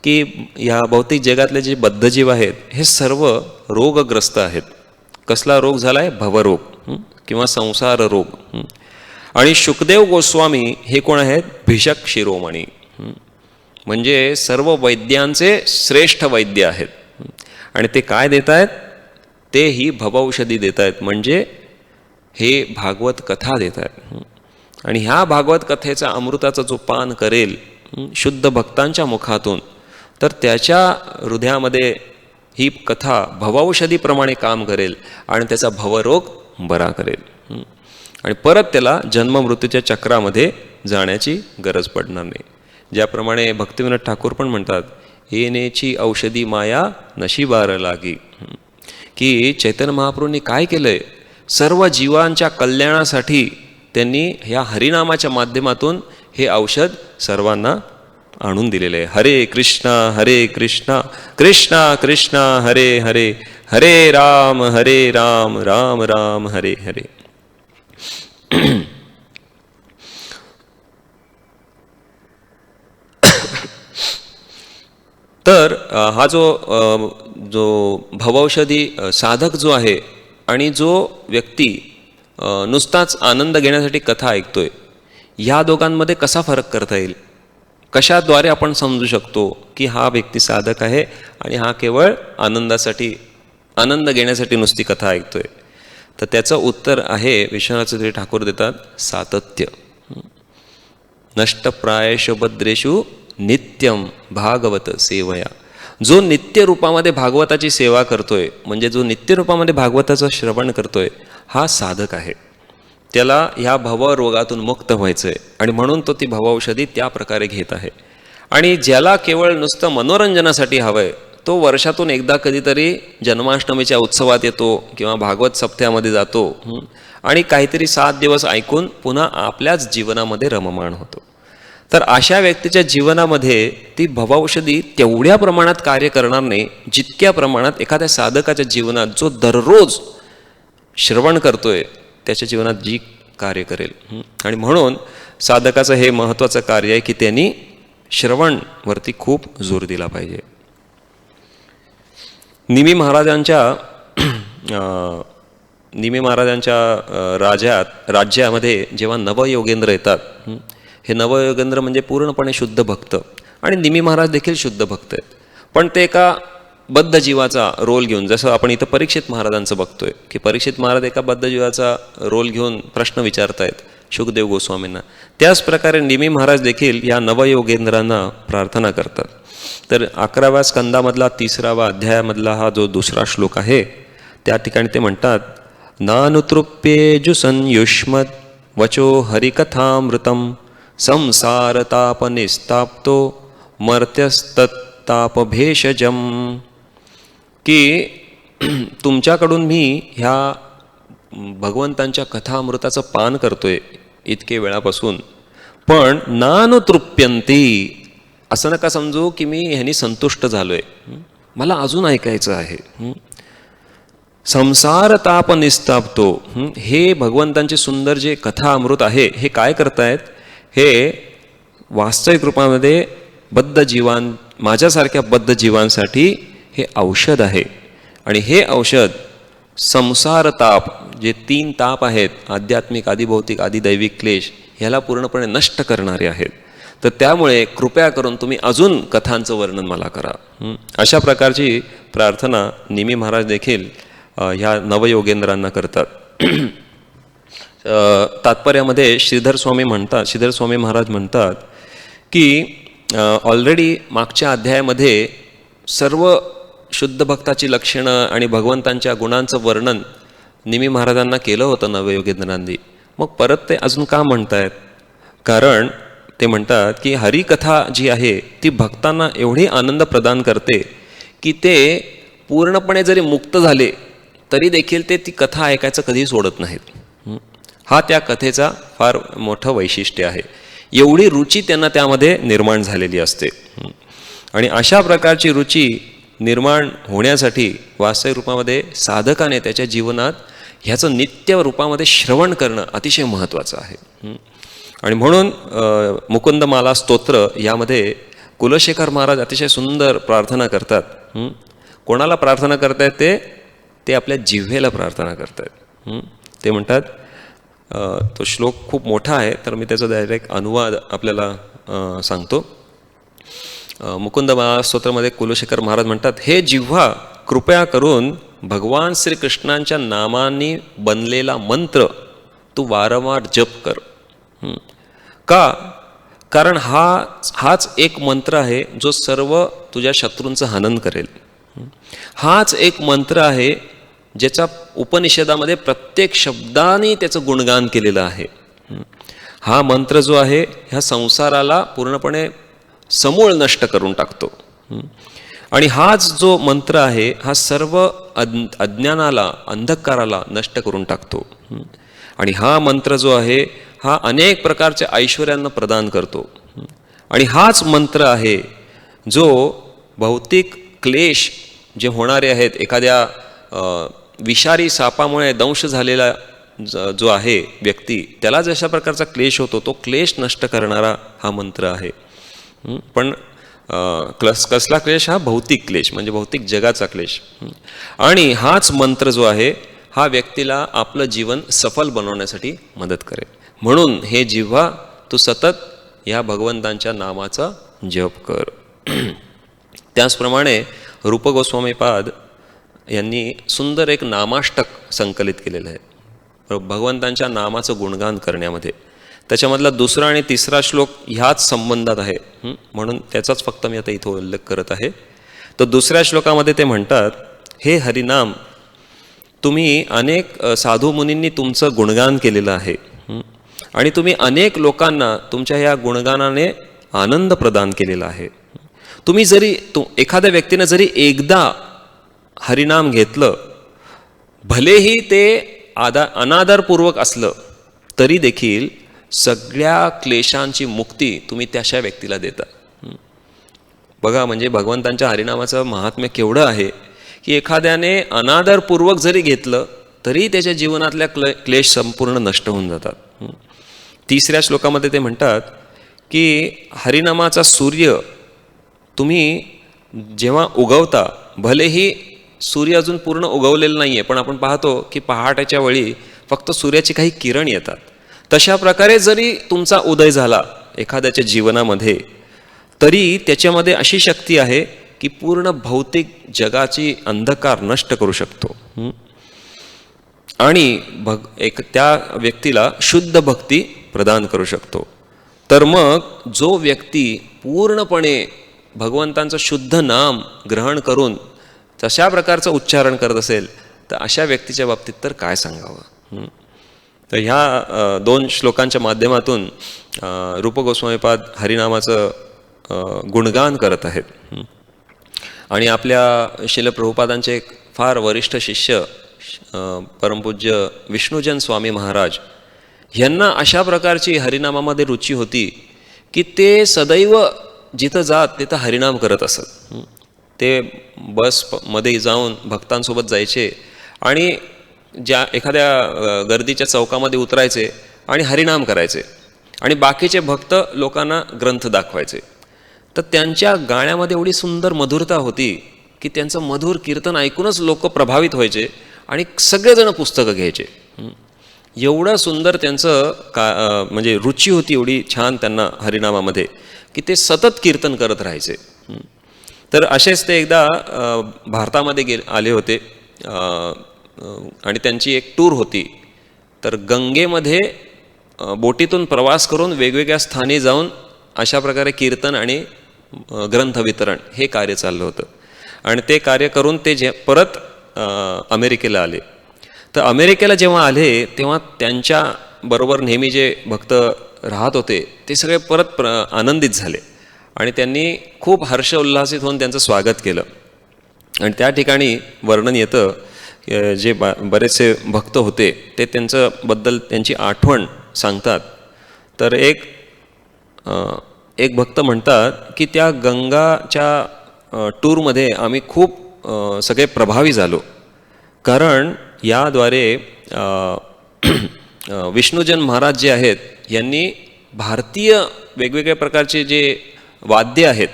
की ह्या भौतिक जगातले जे बद्धजीव आहेत हे सर्व रोगग्रस्त आहेत. कसला रोग झाला आहे? भवरोग किंवा संसार रोग. आणि शुकदेव गोस्वामी हे कोण आहेत? भिषक शिरोमणी, म्हणजे सर्व वैद्यांचे श्रेष्ठ वैद्य आहेत. आणि ते काय देत आहेत? ते ही भवौषधी देत आहेत, म्हणजे हे भागवत कथा देत आहेत. आणि ह्या भागवत कथेचा अमृताचा जो पान करेल शुद्ध भक्तांच्या मुखातून, तर त्याच्या हृदयामध्ये ही कथा भवौषधीप्रमाणे काम करेल आणि त्याचा भवरोग बरा करेल. आणि परत त्याला जन्ममृत्यूच्या चक्रामध्ये जाण्याची गरज पडणार नाही. ज्याप्रमाणे भक्तिविनोद ठाकूर पण म्हणतात, येण्याची औषधी माया नशिबार लागी, की चैतन्य महाप्रभूंनी काय केलं आहे? सर्व जीवांच्या कल्याणासाठी त्यांनी ह्या हरिनामाच्या माध्यमातून हे औषध सर्वांना आणून दिलेले आहे. हरे कृष्णा कृष्णा कृष्णा हरे हरे, हरे राम राम राम हरे हरे. तर हा जो भवौषधी साधक जो आहे आणि जो व्यक्ती नुसताच आनंद घेण्यासाठी कथा ऐकतोय, ह्या दोघांमध्ये कसा फरक करता येईल? कशाद्वारे आपण समजू शकतो की हा व्यक्ती साधक आहे आणि हा केवळ आनंद घेण्यासाठी नुसती कथा ऐकतोय? तर त्याचं उत्तर आहे, विश्वनाथ चक्रवर्ती ठाकूर देतात, सातत्य. नष्टप्रायेषु भद्रेषु नित्यम भागवत सेवया. जो नित्य रूपामध्ये भागवताची सेवा करतोय, म्हणजे जो नित्य रूपामध्ये भागवताचं श्रवण करतोय, हा साधक आहे. त्याला ह्या भवरोगातून मुक्त व्हायचं आहे आणि म्हणून तो ती भवौषधी त्या प्रकारे घेत आहे. आणि ज्याला केवळ नुसतं मनोरंजनासाठी हवं आहे, तो वर्षातून एकदा कधीतरी जन्माष्टमीच्या उत्सवात येतो किंवा भागवत सप्त्यामध्ये जातो आणि काहीतरी 7 दिवस ऐकून पुन्हा आपल्याच जीवनामध्ये रममाण होतो. तर अशा व्यक्तीच्या जीवनामध्ये ती भवौषधी तेवढ्या प्रमाणात कार्य करणार नाही जितक्या प्रमाणात एखाद्या साधकाच्या जीवनात जो दररोज श्रवण करतोय त्याच्या जीवनात जी कार्य करेल. आणि म्हणून साधकाचं हे महत्त्वाचं कार्य आहे की त्यांनी श्रवणवरती खूप जोर दिला पाहिजे. निमी महाराजांच्या राज्यामध्ये जेव्हा नवयोगेंद्र येतात, हे नवयोगेंद्र म्हणजे पूर्णपणे शुद्ध भक्त, आणि निमी महाराज देखील शुद्ध भक्त आहेत, पण ते एका बद्ध जीवाचा रोल घेऊन, जसं आपण इथं परीक्षित महाराजांचं बघतोय की परीक्षित महाराज एका बद्ध जीवाचा रोल घेऊन प्रश्न विचारतायत शुकदेव गोस्वामींना, त्याच प्रकारे निमी महाराज देखील या नवयोगेंद्रांना प्रार्थना करतात. तर 11व्या स्कंदामधला 3वा अध्यायामधला हा जो दुसरा श्लोक आहे त्या ठिकाणी ते म्हणतात, नानुतृप्येजुसंयुष्मद वचो हरिकथामृतम संसारतापनिस्ताप्तो मर्त्यस्तत्तापभेषजम. की तुमच्याकडून मी ह्या भगवंतांच्या कथामृताचं पान करतोय इतके वेळापासून, पण नानुतृप्यंती, असं नका समजू की मी ह्यानी संतुष्ट झालोय, मला अजून ऐकायचं आहे. संसार ताप निस्तापतो, हे भगवंतांचे सुंदर जे कथा अमृत आहे हे काय करतायत? हे वास्तविक रूपामध्ये बद्ध जीवान, माझ्यासारख्या बद्ध जीवांसाठी हे औषध आहे आणि हे औषध संसार ताप, जे 3 ताप आहेत, आध्यात्मिक, आदिभौतिक, आदिदैविक क्लेश, ह्याला पूर्णपणे नष्ट करणारे आहेत. तर त्यामुळे कृपया करून तुम्ही अजून कथांचं वर्णन मला करा. अशा प्रकारची प्रार्थना निमी महाराज देखील ह्या नवयोगेंद्रांना करतात. तात्पर्यामध्ये श्रीधर स्वामी महाराज म्हणतात की ऑलरेडी मागच्या अध्यायामध्ये सर्व शुद्ध भक्ताची लक्षणं आणि भगवंतांच्या गुणांचं वर्णन निमी महाराजांना केलं होतं नवयोगेंद्रांनी. मग परत ते अजून का म्हणतायत? कारण ते म्हणतात की हरिकथा जी आहे ती भक्तांना एवढी आनंद प्रदान करते की ते पूर्णपणे जरी मुक्त झाले तरी देखील ते ती कथा ऐकायचं कधी सोडत नाहीत. हा त्या कथेचा फार मोठं वैशिष्ट्य आहे. एवढी रुची त्यांना त्यामध्ये निर्माण झालेली असते. आणि अशा प्रकारची रुची निर्माण होण्यासाठी वास्तविक रूपामध्ये साधकाने त्याच्या जीवनात ह्याचं नित्य रूपामध्ये श्रवण करणं अतिशय महत्त्वाचं आहे. आणि म्हणून मुकुंदमाला स्तोत्र यामध्ये कुलशेखर महाराज अतिशय सुंदर प्रार्थना करतात. कोणाला प्रार्थना करतायत? ते आपल्या जिव्हेला प्रार्थना करतायत. ते म्हणतात, तो श्लोक खूप मोठा आहे तर मी त्याचा डायरेक्ट अनुवाद आपल्याला सांगतो. मुकुंदमाला स्तोत्रामध्ये कुलशेखर महाराज म्हणतात, हे जिव्हा कृपया करून भगवान श्रीकृष्णांच्या नामांनी बनलेला मंत्र तू वारंवार जप कर. का? कारण हाच एक मंत्र आहे जो सर्व तुझ्या शत्रूंचं हनन करेल. हाच एक मंत्र आहे ज्याच्या उपनिषदामध्ये प्रत्येक शब्दाने त्याचं गुणगान केलेलं आहे. हा मंत्र जो आहे ह्या संसाराला पूर्णपणे समूळ नष्ट करून टाकतो. आणि हाच जो मंत्र आहे हा सर्व अज्ञानाला, अंधकाराला नष्ट करून टाकतो. आणि हा मंत्र जो आहे हा अनेक प्रकारच्या ऐश्वर्यांना प्रदान करतो. आणि हाच मंत्र आहे जो भौतिक क्लेश जे होणारे आहेत, एखाद्या विषारी सापामुळे दंश झालेला जो आहे व्यक्ती, त्याला जशा प्रकारचा क्लेश होतो तो क्लेश नष्ट करणारा हा मंत्र आहे. पण कसला क्लेश? हा भौतिक क्लेश, म्हणजे भौतिक जगाचा क्लेश. आणि हाच मंत्र जो आहे हा व्यक्तीला आपलं जीवन सफल बनवण्यासाठी मदत करेल. म्हणून हे जिव्हा तू सतत या भगवंतांच्या नामाचा जप कर. त्याचप्रमाणे रूप गोस्वामीपाद यांनी सुंदर एक नामाष्टक संकलित केलेलं आहे भगवंतांच्या नामाचं गुणगान करण्यामध्ये. त्याच्यामधला 2रा आणि 3रा श्लोक ह्याच संबंधात आहे, म्हणून त्याचाच फक्त मी आता इथं उल्लेख करत आहे. तर 2ऱ्या श्लोकामध्ये ते म्हणतात, हे हरिनाम तुम्ही अनेक साधू मुनींनी तुमचं गुणगान केलेलं आहे आणि तुम्ही अनेक लोकांना तुमच्या ह्या गुणगानाने आनंद प्रदान केलेला आहे. तुम्ही जरी एखाद्या व्यक्तीनं जरी एकदा हरिनाम घेतलं, भलेही ते अनादरपूर्वक असलं तरी देखील सगळ्या क्लेशांची मुक्ती तुम्ही त्याशा व्यक्तीला देता. बघा, म्हणजे भगवंतांच्या हरिनामाचं महात्म्य केवढं आहे की एखाद्याने अनादरपूर्वक जरी घेतलं तरी त्याच्या जीवनातल्या क्लेश संपूर्ण नष्ट होऊन जातात. 3ऱ्या श्लोकामध्ये ते म्हणतात की हरिनामाचा सूर्य तुम्ही जेव्हा उगवता, भलेही सूर्य अजून पूर्ण उगवलेला नाही आहे, पण आपण पाहतो की पहाटेच्या वेळी फक्त सूर्याची काही किरण येतात. तशा प्रकारे जरी तुमचा उदय झाला एखाद्याच्या जीवनामध्ये तरी त्याच्यामध्ये अशी शक्ती आहे की पूर्ण भौतिक जगाची अंधकार नष्ट करू शकतो आणि त्या व्यक्तीला शुद्ध भक्ती प्रदान करू शकतो. तर मग जो व्यक्ती पूर्णपणे भगवंतांचं शुद्ध नाम ग्रहण करून तशा प्रकारचं उच्चारण करत असेल तर अशा व्यक्तीच्या बाबतीत तर काय सांगावं. तर ह्या 2 श्लोकांच्या माध्यमातून रूप गोस्वामीपाद हरिनामाचं गुणगान करत आहेत. आणि आपल्या श्रील प्रभुपादांचे एक फार वरिष्ठ शिष्य परमपूज्य विष्णुजन स्वामी महाराज यांना अशा प्रकारची हरिनामामध्ये रुची होती की ते सदैव जिथं जात तिथं हरिनाम करत असत. ते बसमध्ये जाऊन भक्तांसोबत जायचे आणि एखाद्या गर्दीच्या चौकामध्ये उतरायचे आणि हरिनाम करायचे आणि बाकीचे भक्त लोकांना ग्रंथ दाखवायचे. तर त्यांच्या गाण्यामध्ये एवढी सुंदर मधुरता होती की त्यांचं मधुर कीर्तन ऐकूनच लोक प्रभावित व्हायचे आणि सगळेजण पुस्तकं घ्यायचे. एवढं सुंदर त्यांचं म्हणजे रुची होती एवढी छान त्यांना हरिनामामध्ये की ते सतत कीर्तन करत राहायचे. तर असेच ते एकदा भारतामध्ये आले होते आणि त्यांची एक टूर होती. तर गंगेमध्ये बोटीतून प्रवास करून वेगवेगळ्या स्थानी जाऊन अशा प्रकारे कीर्तन आणि ग्रंथ वितरण हे कार्य चाललं होतं. आणि ते कार्य करून ते परत अमेरिकेला आले. तर अमेरिकेला जेव्हा आले तेव्हा त्यांच्याबरोबर नेहमी जे भक्त राहत होते ते सगळे परत आनंदित झाले आणि त्यांनी खूप हर्ष उल्हासित होऊन त्यांचं स्वागत केलं. आणि त्या ठिकाणी वर्णन येतं जे बरेचसे भक्त होते ते त्यांच्याबद्दल त्यांची आठवण सांगतात. तर एक भक्त म्हणतात की त्या गंगाच्या टूरमध्ये आम्ही खूप सगळे प्रभावी झालो, कारण याद्वारे विष्णुजन महाराज जे आहेत यांनी भारतीय वेगवेगळ्या प्रकारचे जे वाद्य आहेत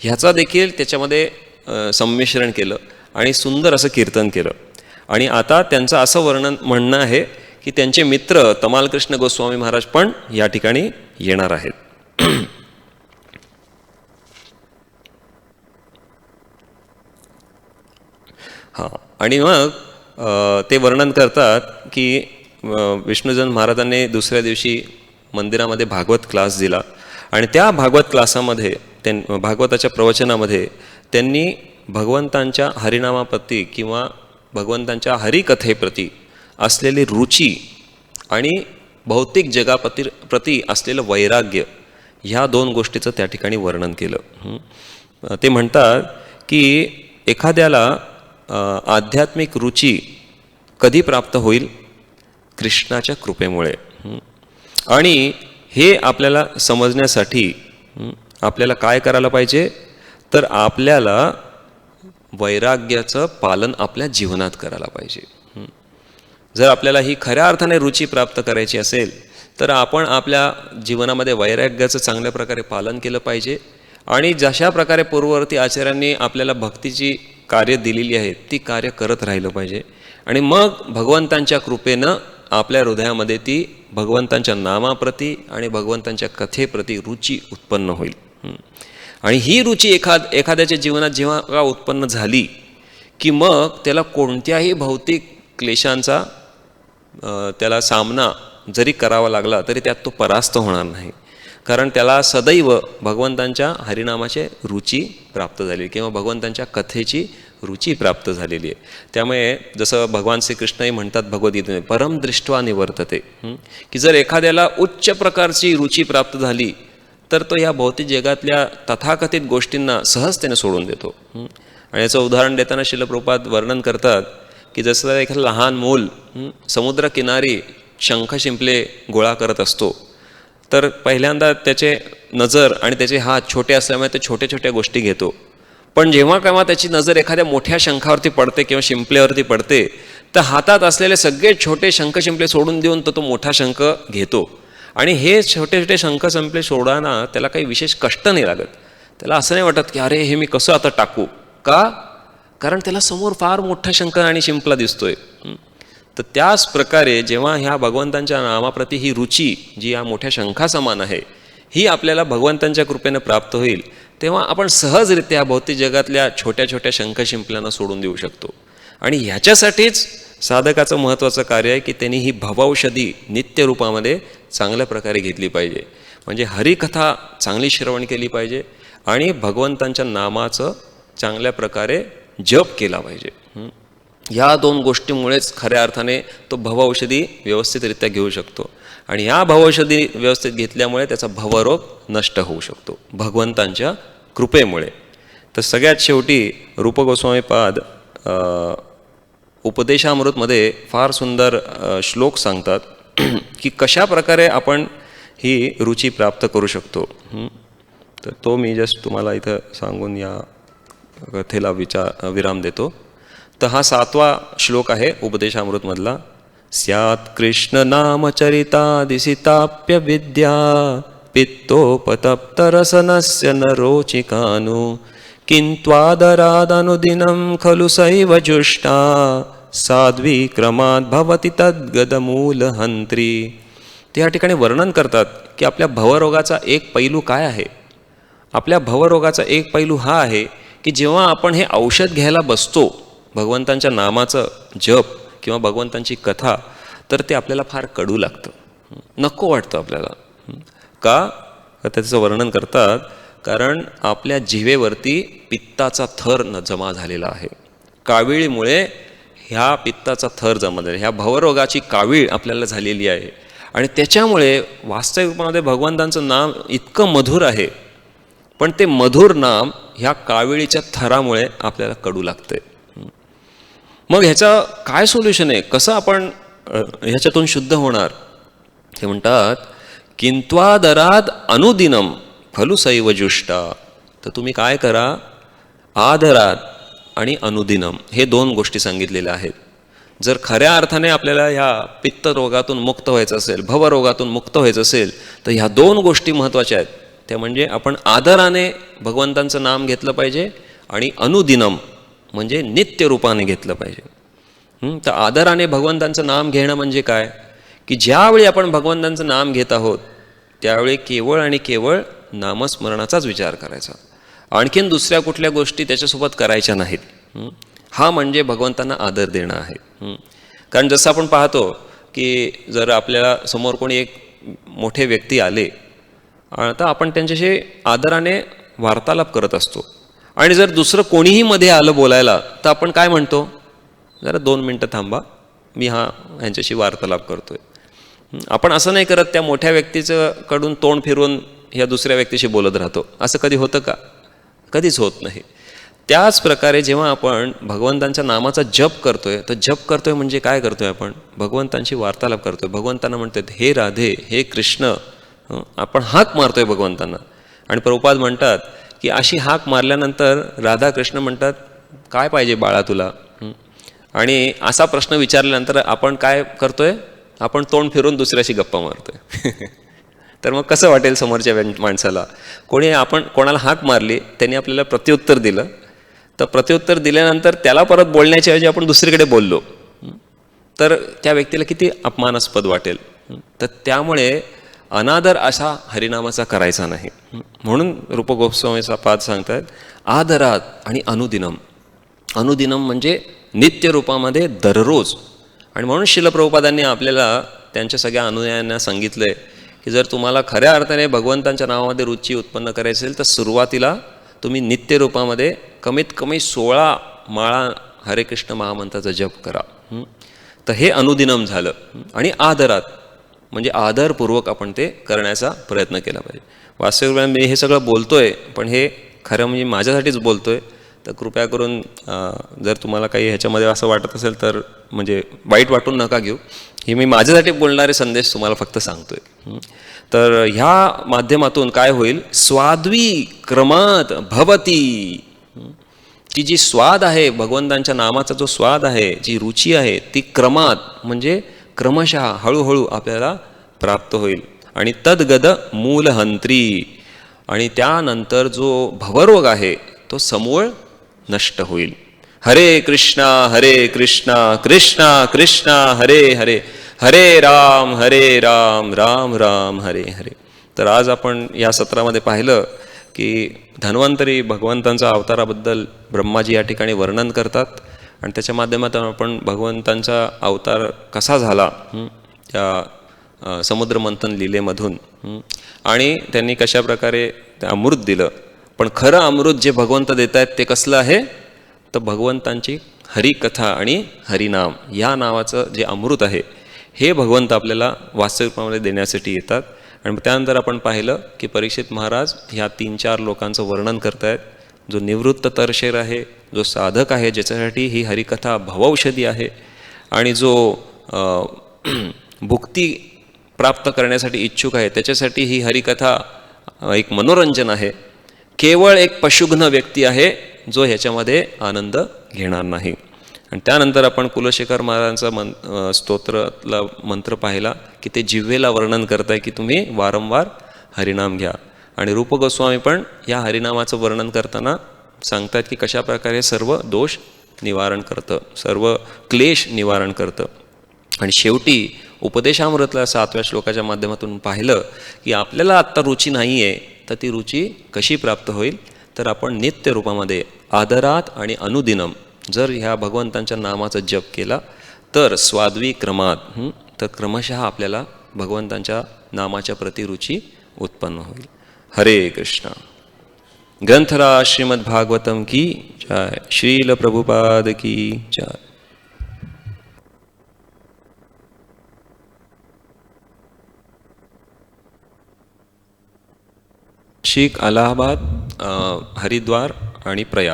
ह्याचा देखील त्याच्यामध्ये संमिश्रण केलं आणि सुंदर असं कीर्तन केलं. आणि आता त्यांचं असं म्हणणं आहे की त्यांचे मित्र तमालकृष्ण गोस्वामी महाराज पण या ठिकाणी येणार आहेत. हां, आणि मग ते वर्णन करतात की विष्णुजन महाराजांनी दुसऱ्या दिवशी मंदिरामध्ये भागवत क्लास दिला आणि त्या भागवत क्लासामध्ये भागवताच्या प्रवचनामध्ये त्यांनी भगवंतांच्या हरिनामाप्रती किंवा भगवंतांच्या हरिकथेप्रती असलेली रुची आणि भौतिक जगाप्रती असलेलं वैराग्य ह्या दोन गोष्टीचं त्या ठिकाणी वर्णन केलं. ते म्हणतात की एखाद्याला आध्यात्मिक रुची कधी प्राप्त होईल? कृष्णाच्या कृपेमुळे. आणि हे आपल्याला समजण्यासाठी आपल्याला काय करायला पाहिजे? तर आपल्याला वैराग्याचं पालन आपल्या जीवनात करायला पाहिजे. जर आपल्याला ही खऱ्या अर्थाने रुची प्राप्त करायची असेल तर आपण आपल्या जीवनामध्ये वैराग्याचं चांगल्या प्रकारे पालन केलं पाहिजे. आणि जशा प्रकारे पूर्ववर्ती आचार्यांनी आपल्याला भक्तीची कार्य दिलेली आहेत ती कार्य करत राहिलं पाहिजे. आणि मग भगवंतांच्या कृपेनं आपल्या हृदयामध्ये ती भगवंतांच्या नामाप्रती आणि भगवंतांच्या कथेप्रती रुची उत्पन्न होईल. आणि ही रुची एखाद्याच्या जीवनात जेव्हा उत्पन्न झाली की मग त्याला कोणत्याही भौतिक क्लेशांचा त्याला सामना जरी करावा लागला तरी त्यात तो परास्त होणार नाही, कारण त्याला सदैव भगवंतांच्या हरिनामाची रुची प्राप्त झाली किंवा भगवंतांच्या कथेची रुची प्राप्त झालेली आहे. त्यामुळे जसं भगवान श्रीकृष्णही म्हणतात भगवद्गीतेमध्ये, परम दृष्ट्वा निवर्तते, की जर एखाद्याला उच्च प्रकारची रुची प्राप्त झाली तर तो या भौतिक जगातल्या तथाकथित गोष्टींना सहजतेने सोडून देतो. आणि याचं उदाहरण देताना श्रील प्रभुपाद वर्णन करतात की जसं एखादं लहान मूल समुद्रकिनारी शंख शिंपले गोळा करत असतो तर पहिल्यांदा त्याचे नजर आणि त्याचे हात छोटे असल्यामुळे ते छोट्या छोट्या गोष्टी घेतो. पण जेव्हा केव्हा त्याची नजर एखाद्या मोठ्या शंखावरती पडते किंवा शिंपल्यावरती पडते तर हातात असलेले सगळे छोटे शंख शिंपले सोडून देऊन तो मोठा शंख घेतो. आणि हे छोटे छोटे शंख शिंपले सोडताना त्याला काही विशेष कष्ट नाही लागत. त्याला असं नाही वाटत की अरे हे मी कसं आता टाकू, का? कारण त्याला समोर फार मोठा शंख आणि शिंपला दिसतोय. तर त्याच प्रकारे जेव्हा ह्या भगवंतांच्या नामाप्रती ही रुची जी या मोठ्या शंखासमान आहे ही आपल्याला भगवंतांच्या कृपेने प्राप्त होईल तेव्हा आपण सहजरित्या भौतिक जगातल्या छोट्या छोट्या शंख शिंपल्यांना सोडून देऊ शकतो. आणि ह्याच्यासाठीच साधकाचं महत्त्वाचं कार्य आहे की त्यांनी ही भवौषधी नित्य रूपामध्ये चांगल्या प्रकारे घेतली पाहिजे. म्हणजे हरिकथा चांगली श्रवण केली पाहिजे आणि भगवंतांच्या नामाचं चांगल्या प्रकारे जप केला पाहिजे. ह्या दोन गोष्टीमुळेच खऱ्या अर्थाने तो भवौषधी व्यवस्थितरित्या घेऊ शकतो. आणि ह्या भवौषधी व्यवस्थित घेतल्यामुळे त्याचा भवरोग नष्ट होऊ शकतो भगवंतांच्या कृपेमुळे. तर सगळ्यात शेवटी रूप गोस्वामीपाद उपदेशामृतमध्ये फार सुंदर श्लोक सांगतात की कशा प्रकारे आपण ही रुची प्राप्त करू शकतो. तर तो मी जस्ट तुम्हाला इथं सांगून या कथेला विराम देतो. तर हा 7वा श्लोक आहे उपदेशामृतमधला. स्यात् कृष्ण नामचरितादिसिताप्य विद्या पित्तोपतप्तरसनस्य न रोचिकानु किन्त्वादरादनुदिनं खलु सैव जुष्टा साध्वी क्रमात भवति तद्गदमूलहंत्री. ते या ठिकाणी वर्णन करतात की आपल्या भवरोगाचा एक पैलू काय आहे. आपल्या भवरोगाचा एक पैलू हा आहे की जेव्हा आपण हे औषध घ्यायला बसतो, भगवंतांच्या नामाचं जप किंवा भगवंतांची कथा, तर ते आपल्याला फार कडू लागतं, नको वाटतं आपल्याला. का? तर त्याचं वर्णन करतात, कारण आपल्या जिभेवरती पित्ताचा थर जमा झालेला आहे. काविळीमुळे ह्या पित्ताचा थर जमा झाला, ह्या भवरोगाची कावीळ आपल्याला झालेली आहे. आणि त्याच्यामुळे वास्तविक रूपामध्ये भगवंतांचं नाम इतकं मधुर आहे, पण ते मधुर नाम ह्या काविळीच्या थरामुळे आपल्याला कडू लागतंय. मग ह्याचं काय सोल्युशन आहे, कसं आपण ह्याच्यातून शुद्ध होणार? ते म्हणतात, किंत्वादराद अनुदिनम खलु सैव जुष्टा. तर तुम्ही काय करा, आदरात आणि अनुदिनम हे दोन गोष्टी सांगितलेल्या आहेत. जर खऱ्या अर्थाने आपल्याला ह्या पित्त रोगातून मुक्त व्हायचं असेल, भवरोगातून मुक्त व्हायचं असेल, तर ह्या दोन गोष्टी महत्त्वाच्या आहेत. त्या म्हणजे आपण आदराने भगवंतांचं नाम घेतलं पाहिजे आणि अनुदिनम म्हणजे नित्य रूपाने घेतलं पाहिजे. तर आदराने भगवंतांचं नाम घेणं म्हणजे काय, की ज्यावेळी आपण भगवंतांचं नाम घेत आहोत त्यावेळी केवळ आणि केवळ नामस्मरणाचाच विचार करायचा, आणखीन दुसऱ्या कुठल्या गोष्टी त्याच्यासोबत करायच्या नाहीत. हा म्हणजे भगवंतांना आदर देणं आहे. कारण जसं आपण पाहतो की जर आपल्याला समोर कोणी एक मोठे व्यक्ती आले तर आपण त्यांच्याशी आदराने वार्तालाप करत असतो, आणि जर दुसरं कोणीही मध्ये आलं बोलायला तर आपण काय म्हणतो, जरा 2 मिनटं थांबा, मी ह्यांच्याशी वार्तालाप करतोय. आपण असं नाही करत, त्या मोठ्या व्यक्तीचं कडून तोंड फिरवून ह्या दुसऱ्या व्यक्तीशी बोलत राहतो. असं कधी होतं का? कधीच होत नाही. त्याच प्रकारे जेव्हा आपण भगवंतांच्या नामाचा जप करतोय, तर जप करतोय म्हणजे काय करतोय, आपण भगवंतांशी वार्तालाप करतोय. भगवंतांना म्हणतात हे राधे, हे कृष्ण, आपण हाक मारतोय भगवंतांना. आणि प्रभुपाद म्हणतात की अशी हाक मारल्यानंतर राधा कृष्ण म्हणतात, काय पाहिजे बाळा तुला? आणि असा प्रश्न विचारल्यानंतर आपण काय करतोय, आपण तोंड फिरून दुसऱ्याशी गप्पा मारतोय. तर मग कसं वाटेल समोरच्या माणसाला? आपण कोणाला हाक मारली, त्यांनी आपल्याला प्रत्युत्तर दिलं, तर प्रत्युत्तर दिल्यानंतर त्याला परत बोलण्याच्या ऐवजी आपण दुसरीकडे बोललो, तर त्या व्यक्तीला किती अपमानास्पद वाटेल. तर त्यामुळे अनादर असा हरिनामाचा करायचा नाही. म्हणून रूपगोस्वामीचा पाद सांगतात, आदरात आणि अनुदिनम. अनुदिनम म्हणजे नित्य रूपामध्ये दररोज. आणि म्हणून शिल प्रभुपादांनी आपल्याला त्यांच्या सगळ्या अनुयायांना सांगितलंय की जर तुम्हाला खऱ्या अर्थाने भगवंतांच्या नावामध्ये रुची उत्पन्न करायची असेल तर सुरुवातीला तुम्ही नित्य रूपामध्ये कमीत कमी 16 माळा हरे कृष्ण महामंत्राचा जप करा. तर हे अनुदिनम झालं. आणि आदरात म्हणजे आदरपूर्वक आपण ते करण्याचा प्रयत्न केला पाहिजे. वास्तविक मी हे सगळं बोलतोय, पण हे खरं म्हणजे माझ्यासाठीच बोलतोय. तर कृपया करून जर तुम्हाला काही ह्याच्यामध्ये असं वाटत असेल तर म्हणजे वाईट वाटून नका घेऊ. हे मी माझ्यासाठी बोलणारे संदेश तुम्हाला फक्त सांगतोय. तर ह्या माध्यमातून काय होईल, स्वाद्वी क्रमात भवती. ती जी स्वाद आहे, भगवंतांच्या नामाचा जो स्वाद आहे, जी रुची आहे, ती क्रमात म्हणजे क्रमशः हळूहळू आपल्याला प्राप्त होईल. आणि तद्गद मूलहंत्री. आणि त्यानंतर जो भवरोग आहे तो समूळ नष्ट होईल. हरे कृष्णा कृष्णा कृष्णा हरे हरे, हरे राम राम राम हरे हरे. तर आज आपण या सत्रामध्ये पाहिलं की धन्वंतरी भगवंतांच्या अवताराबद्दल ब्रह्माजी या ठिकाणी वर्णन करतात, आणि त्याच्या माध्यमातून आपण भगवंतांचा अवतार कसा झाला त्या समुद्रमंथन लीलेमधून, आणि त्यांनी कशा प्रकारे ते अमृत दिलं. पण खरं अमृत जे भगवंत देत आहेत ते कसलं आहे, तर भगवंतांची हरिकथा आणि हरिनाम या नावाचं जे अमृत आहे हे भगवंत आपल्याला वास्तविकपणे देण्यासाठी येतात. आणि त्यानंतर आपण पाहिलं की परीक्षित महाराज ह्या 3-4 लोकांचं वर्णन करतायत. जो निवृत्त तरशेर आहे, जो साधक आहे ज्याच्यासाठी ही हरिकथा भवौषधी आहे, आणि जो भुक्ती प्राप्त करण्यासाठी इच्छुक आहे त्याच्यासाठी ही हरिकथा एक मनोरंजन आहे. केवळ एक पशुघ्न व्यक्ती आहे जो ह्याच्यामध्ये आनंद घेणार नाही. आणि त्यानंतर आपण कुलशेखर महाराजांचा स्तोत्रातला मंत्र पाहिला की ते जिव्हेला वर्णन करताय की तुम्ही वारंवार हरिनाम घ्या. आणि रूप गोस्वामी पण या हरिनामाचं वर्णन करताना सांगतात की कशा प्रकारे सर्व दोष निवारण करतं, सर्व क्लेश निवारण करतं. आणि शेवटी उपदेशामृतला 7व्या श्लोकाच्या माध्यमातून पाहिलं की आपल्याला आत्ता रुची नाही आहे, तर ती रुची कशी प्राप्त होईल, तर आपण नित्य रूपामध्ये आदरात आणि अनुदिनम जर ह्या भगवंतांच्या नामाचा जप केला तर स्वाद्वी क्रमात तर क्रमशः आपल्याला भगवंतांच्या नामाच्या प्रति रुची उत्पन्न होईल. हरे कृष्ण. ग्रंथराज श्रीमद् भागवतम की जय. श्रील प्रभुपाद की जय. नाशिक, अलाहाबाद, हरिद्वार आणि प्रयाग